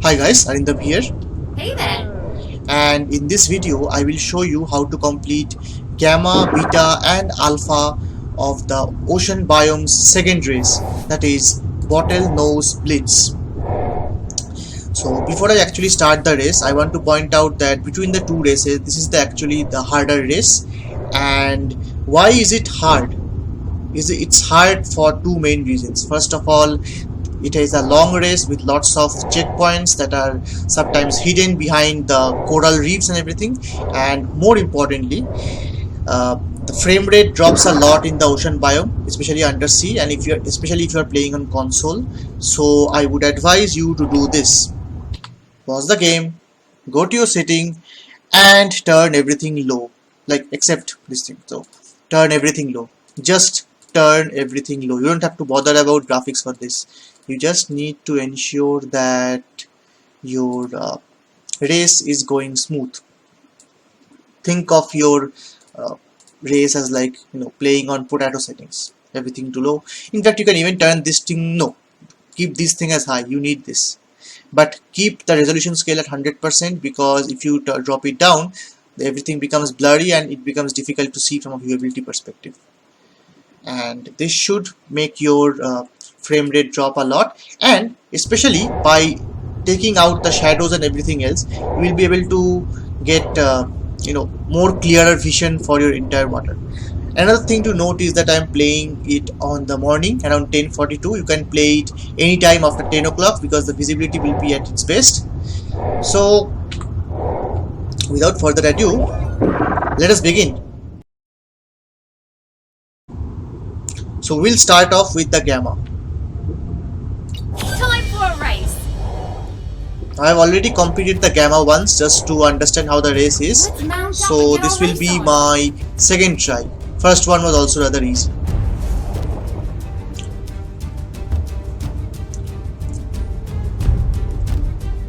Hi guys, Arindam here. Hey there! And in this video I will show you how to complete Gamma, Beta and Alpha of the ocean biome's second race, that is Bottle-nosed Blitz. So before I actually start the race, I want to point out that between the two races, this is actually the harder race. And why is it hard? It's hard for two main reasons. First of all, it is a long race with lots of checkpoints that are sometimes hidden behind the coral reefs and everything. And more importantly, the frame rate drops a lot in the ocean biome, especially undersea, and especially if you are playing on console. So I would advise you to do this. Pause the game, go to your setting, and turn everything low. Like except this thing. So turn everything low. Just turn everything low. You don't have to bother about graphics for this. You just need to ensure that your race is going smooth. Think of your race as like, playing on potato settings. Everything too low. In fact, you can even turn this thing no. Keep this thing as high. You need this. But keep the resolution scale at 100% because if you drop it down, everything becomes blurry and it becomes difficult to see from a viewability perspective. And this should make your frame rate drop a lot, and especially by taking out the shadows and everything else, you will be able to get more clearer vision for your entire water. Another thing to note is that I am playing it on the morning around 10:42. You can play it anytime after 10 o'clock because the visibility will be at its best. So without further ado, let us begin. So we'll start off with the Gamma. Time for a race! I have already completed the Gamma once just to understand how the race is. Let's mount up So and get this our will race be on. my second try. First one was also rather easy.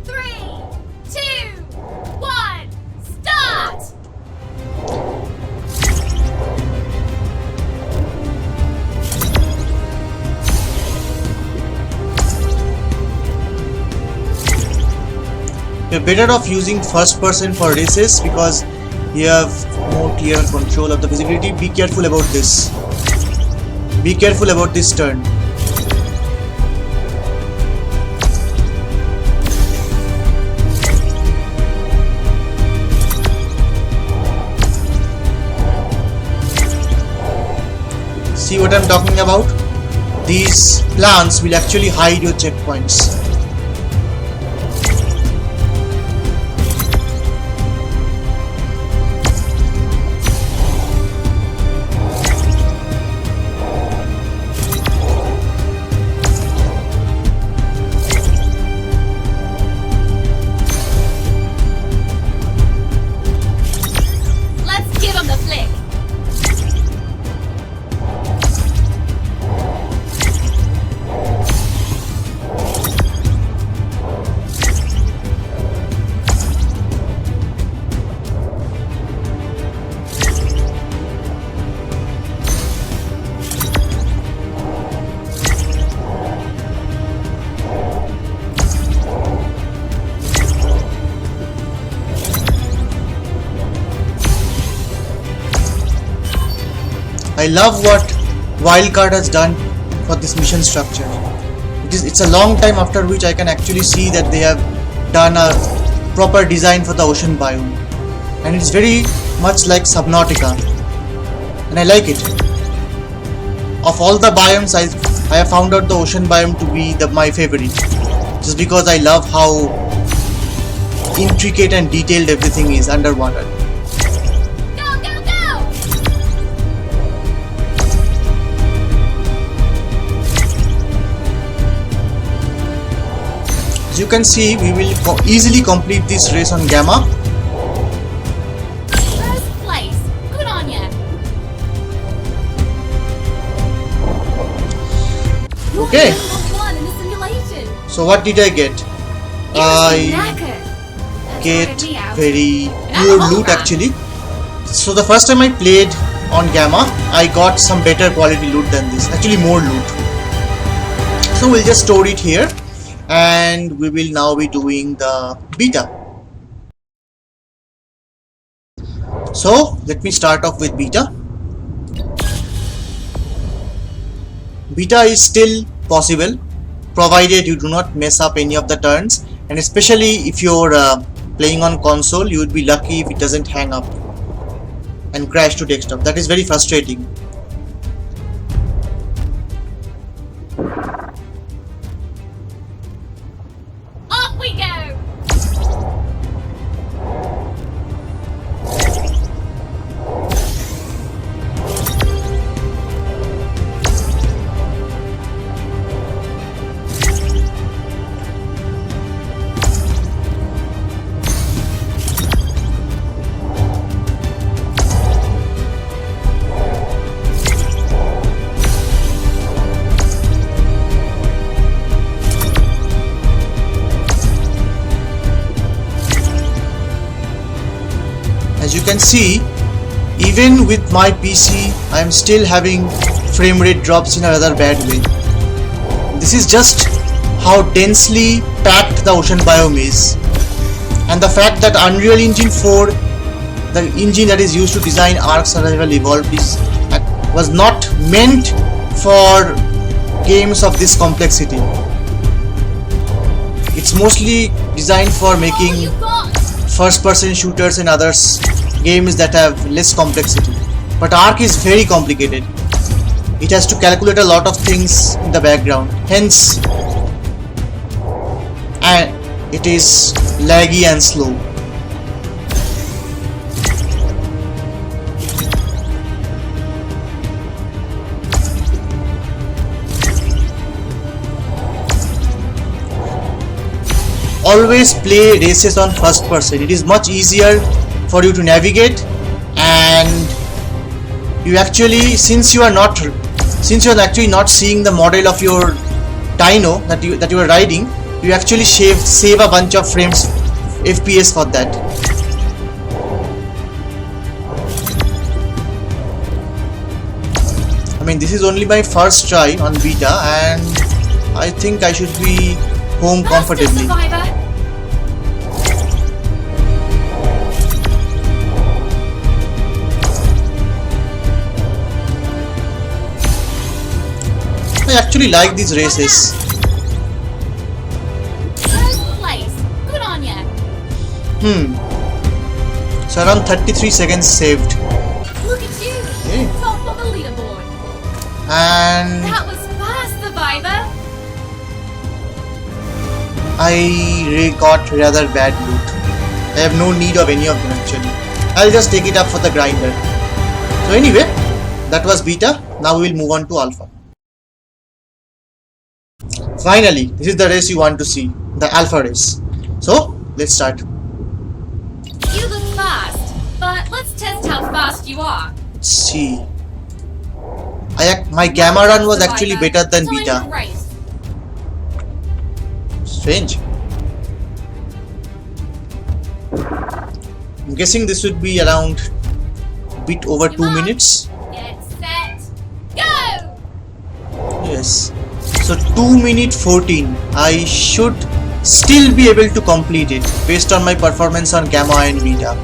Three, two, one, start! You're better off using first person for races because you have more clear control of the visibility. Be careful about this. Be careful about this turn. See what I'm talking about? These plants will actually hide your checkpoints. Let's give them the flick! I love what Wildcard has done for this mission structure. It's a long time after which I can actually see that they have done a proper design for the ocean biome, and it's very much like Subnautica, and I like it. Of all the biomes, I have found out the ocean biome to be my favorite, just because I love how intricate and detailed everything is underwater. Go, go, go! As you can see, we will easily complete this race on Gamma. First place! Good on ya! Okay. You're number one in the simulation! So what did I get? I get very poor loot actually. So the first time I played on Gamma, I got some better quality loot than this. Actually more loot. So we'll just store it here. and we will now be doing the beta. So let me start off with beta. Beta is still possible provided you do not mess up any of the turns, and especially if you're playing on console, you would be lucky if it doesn't hang up and crash to desktop. That is very frustrating. Off we go! As you can see, even with my PC, I am still having frame rate drops in a rather bad way. This is just how densely packed the ocean biome is, and the fact that Unreal Engine 4, the engine that is used to design Ark Survival Evolved, was not meant for games of this complexity. It's mostly designed for All making you got! first-person shooters and others games that have less complexity. But Ark is very complicated. It has to calculate a lot of things in the background. Hence, and it is laggy and slow. Always play races on first person. It is much easier for you to navigate, and you actually, since you are actually not seeing the model of your dino that you are riding, you actually save a bunch of frames FPS for that. I mean, this is only my first try on beta, and I think I should be home comfortably. Survivor! I actually like these races. First place! Good on ya! So around 33 seconds saved. Look at you! Hey. Top of the leaderboard! And That was fast, Survivor! I got rather bad loot. I have no need of any of them actually. I'll just take it up for the grinder. So anyway, that was beta. Now we will move on to alpha. Finally, this is the race you want to see, the alpha race. So let's start. You look fast, but let's test how fast you are. Let's see. My gamma run was actually better than Time beta. to race. Strange. I'm guessing this would be around a bit over 2 minutes. Get set, go! Yes. So 2 minute 14. I should still be able to complete it based on my performance on gamma and beta.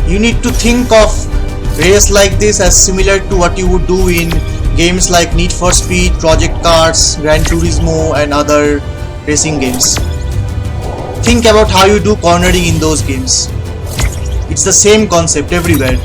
You need to think of race like this as similar to what you would do in games like Need for Speed, Project Cars, Gran Turismo and other racing games. Think about how you do cornering in those games. It's the same concept everywhere.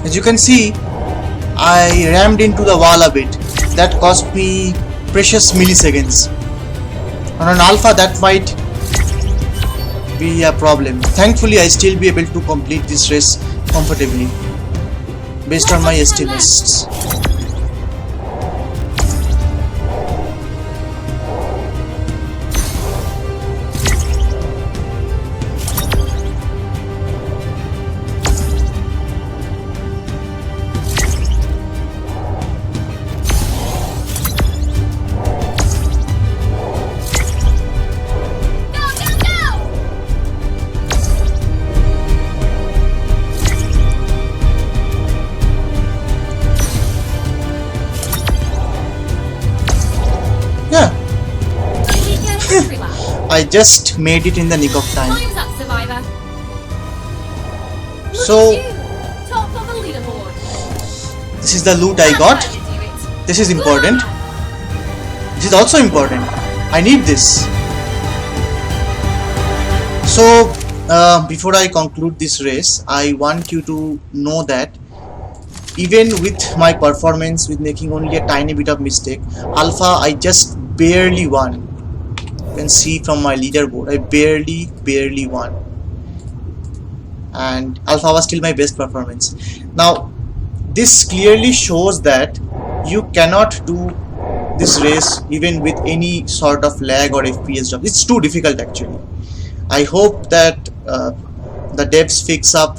As you can see, I rammed into the wall a bit. That cost me precious milliseconds. On an alpha that might be a problem. Thankfully I still be able to complete this race comfortably based on my estimates. Yeah, I just made it in the nick of time. Time's up, survivor. So Top of the leaderboard. this is the loot I got. This is important. This is also important. I need this. So before I conclude this race, I want you to know that even with my performance, with making only a tiny bit of mistake, alpha I just barely won. You can see from my leaderboard, I barely won, and alpha was still my best performance. Now this clearly shows that you cannot do this race even with any sort of lag or FPS drop. It's too difficult actually. I hope that the devs fix up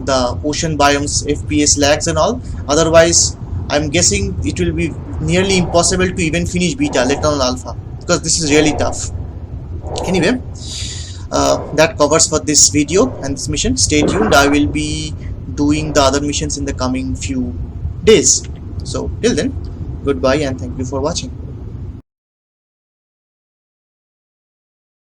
the ocean biomes FPS lags and all. Otherwise I'm guessing it will be nearly impossible to even finish beta, let alone alpha, because this is really tough. Anyway, that covers for this video and this mission. Stay tuned, I will be doing the other missions in the coming few days. So till then, goodbye and thank you for watching.